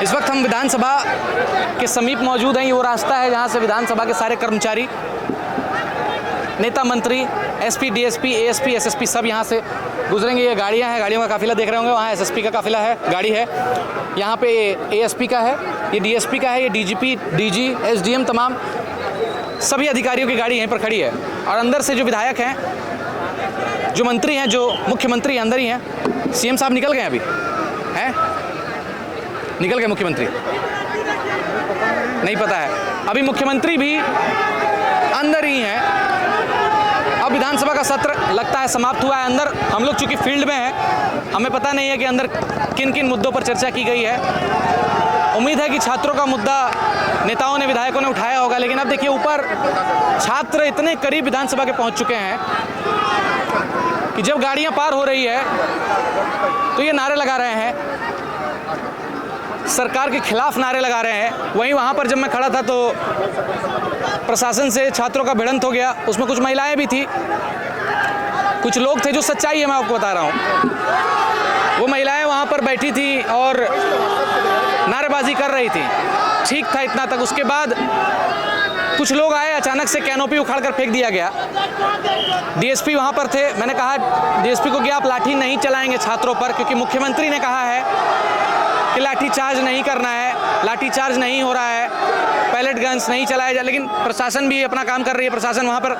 इस वक्त हम विधानसभा के समीप मौजूद हैं। ये वो रास्ता है जहां से विधानसभा के सारे कर्मचारी, नेता, मंत्री, एसपी, डीएसपी, एएसपी, एसएसपी सब यहाँ से गुजरेंगे। ये गाड़ियाँ हैं, गाड़ियों का काफिला देख रहे होंगे। वहाँ एसएसपी का काफिला है, गाड़ी है। यहाँ पे एएसपी का है, ये डीएसपी का है, ये डीजीपी, डीजी, एसडीएम, तमाम सभी अधिकारियों की गाड़ी यहीं पर खड़ी है। और अंदर से जो विधायक हैं, जो मंत्री हैं, जो मुख्यमंत्री अंदर ही हैं। सीएम साहब निकल गए अभी हैं, निकल गए मुख्यमंत्री, नहीं पता है। अभी मुख्यमंत्री भी अंदर ही हैं। अब विधानसभा का सत्र लगता है समाप्त हुआ है। अंदर हम लोग चूंकि फील्ड में हैं, हमें पता नहीं है कि अंदर किन किन मुद्दों पर चर्चा की गई है। उम्मीद है कि छात्रों का मुद्दा नेताओं ने, विधायकों ने उठाया होगा। लेकिन अब देखिए, ऊपर छात्र इतने करीब विधानसभा के पहुंच चुके हैं कि जब गाड़ियां पार हो रही है तो ये नारे लगा रहे हैं, सरकार के खिलाफ नारे लगा रहे हैं। वहीं वहाँ पर जब मैं खड़ा था तो प्रशासन से छात्रों का भिड़ंत हो गया। उसमें कुछ महिलाएं भी थी, कुछ लोग थे, जो सच्चाई है मैं आपको बता रहा हूँ। वो महिलाएं वहाँ पर बैठी थी और नारेबाजी कर रही थी। ठीक था इतना तक। उसके बाद कुछ लोग आए, अचानक से कैनोपी उखाड़ कर फेंक दिया गया। डीएसपी वहाँ पर थे। मैंने कहा डीएसपी को कि आप लाठी नहीं चलाएंगे छात्रों पर, क्योंकि मुख्यमंत्री ने कहा है कि लाठी चार्ज नहीं करना है, लाठी चार्ज नहीं हो रहा है, पैलेट गन्स नहीं चलाया जाए। लेकिन प्रशासन भी अपना काम कर रही है। प्रशासन वहाँ पर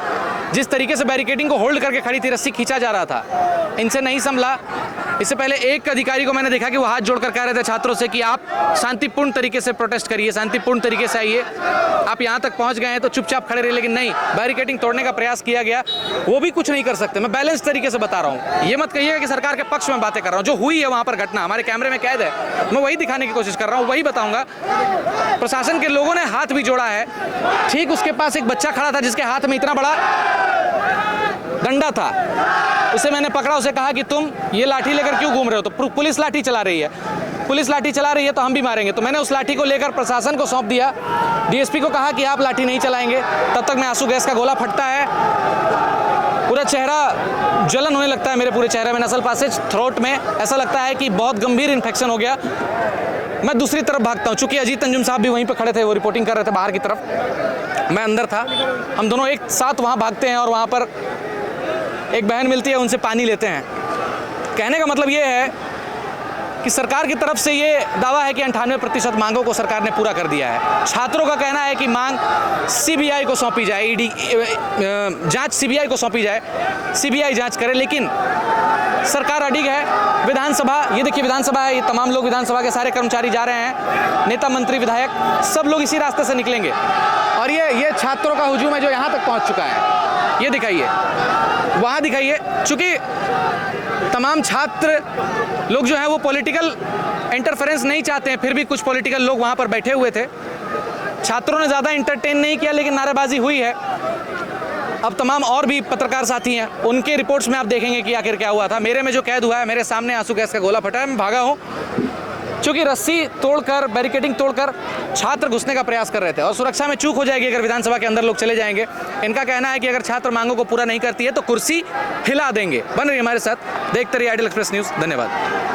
जिस तरीके से बैरिकेडिंग को होल्ड करके खड़ी थी, रस्सी खींचा जा रहा था, इनसे नहीं संभला। इससे पहले एक अधिकारी को मैंने देखा कि वो हाथ जोड़कर कह रहे थे छात्रों से कि आप शांतिपूर्ण तरीके से प्रोटेस्ट करिए, शांतिपूर्ण तरीके से आइए। आप यहाँ तक पहुँच गए हैं तो चुपचाप खड़े रहिए। लेकिन नहीं, बैरिकेडिंग तोड़ने का प्रयास किया गया। वो भी कुछ नहीं कर सकते। मैं बैलेंस तरीके से बता रहा हूँ। ये मत कहिएगा कि सरकार के पक्ष में बातें कर रहा हूँ। जो हुई है वहाँ पर घटना हमारे कैमरे में कैद है, मैं वही दिखाने की कोशिश कर रहा हूँ, वही बताऊँगा। प्रशासन के लोगों ने हाथ भी जोड़ा है। ठीक उसके पास एक बच्चा खड़ा था जिसके हाथ में इतना बड़ा डंडा था। उसे मैंने पकड़ा, उसे कहा कि तुम ये लाठी लेकर क्यों घूम रहे हो? तो पुलिस लाठी चला रही है, पुलिस लाठी चला रही है तो हम भी मारेंगे। तो मैंने उस लाठी को लेकर प्रशासन को सौंप दिया। डीएसपी को कहा कि आप लाठी नहीं चलाएंगे। तब तक मैं आंसू गैस का गोला फटता है, पूरा चेहरा जलन होने लगता है मेरे पूरे चेहरे में, नसल पासेज, थ्रोट में। ऐसा लगता है कि बहुत गंभीर इन्फेक्शन हो गया। मैं दूसरी तरफ भागता हूँ। चूंकि अजीत अंजुम साहब भी वहीं पर खड़े थे, वो रिपोर्टिंग कर रहे थे बाहर की तरफ, मैं अंदर था। हम दोनों एक साथ वहाँ भागते हैं और वहाँ पर एक बहन मिलती है, उनसे पानी लेते हैं। कहने का मतलब ये है कि सरकार की तरफ से ये दावा है कि 98% मांगों को सरकार ने पूरा कर दिया है। छात्रों का कहना है कि मांग सीबीआई को सौंपी जाए, ईडी जांच सीबीआई को सौंपी जाए, सीबीआई जांच करे। लेकिन सरकार अडिग है। विधानसभा, ये देखिए विधानसभा है, ये तमाम लोग, विधानसभा के सारे कर्मचारी जा रहे हैं, नेता, मंत्री, विधायक, सब लोग इसी रास्ते से निकलेंगे। और ये छात्रों का हुजूम है जो यहाँ तक पहुँच चुका है। ये दिखाइए, वहाँ दिखाइए। चूँकि तमाम छात्र लोग जो हैं वो पॉलिटिकल इंटरफेरेंस नहीं चाहते हैं, फिर भी कुछ पॉलिटिकल लोग वहाँ पर बैठे हुए थे। छात्रों ने ज़्यादा इंटरटेन नहीं किया, लेकिन नारेबाजी हुई है। अब तमाम और भी पत्रकार साथी हैं, उनके रिपोर्ट्स में आप देखेंगे कि आखिर क्या हुआ था। मेरे में जो कैद हुआ है, मेरे सामने आंसू गैस का गोला फटा है, मैं भागा हूँ। चूँकि रस्सी तोड़कर, बैरिकेडिंग तोड़कर छात्र घुसने का प्रयास कर रहे थे। और सुरक्षा में चूक हो जाएगी अगर विधानसभा के अंदर लोग चले जाएंगे। इनका कहना है कि अगर छात्र मांगों को पूरा नहीं करती है तो कुर्सी हिला देंगे। बन रही हमारे साथ, देखते रहिए आइडियल एक्सप्रेस न्यूज़। धन्यवाद।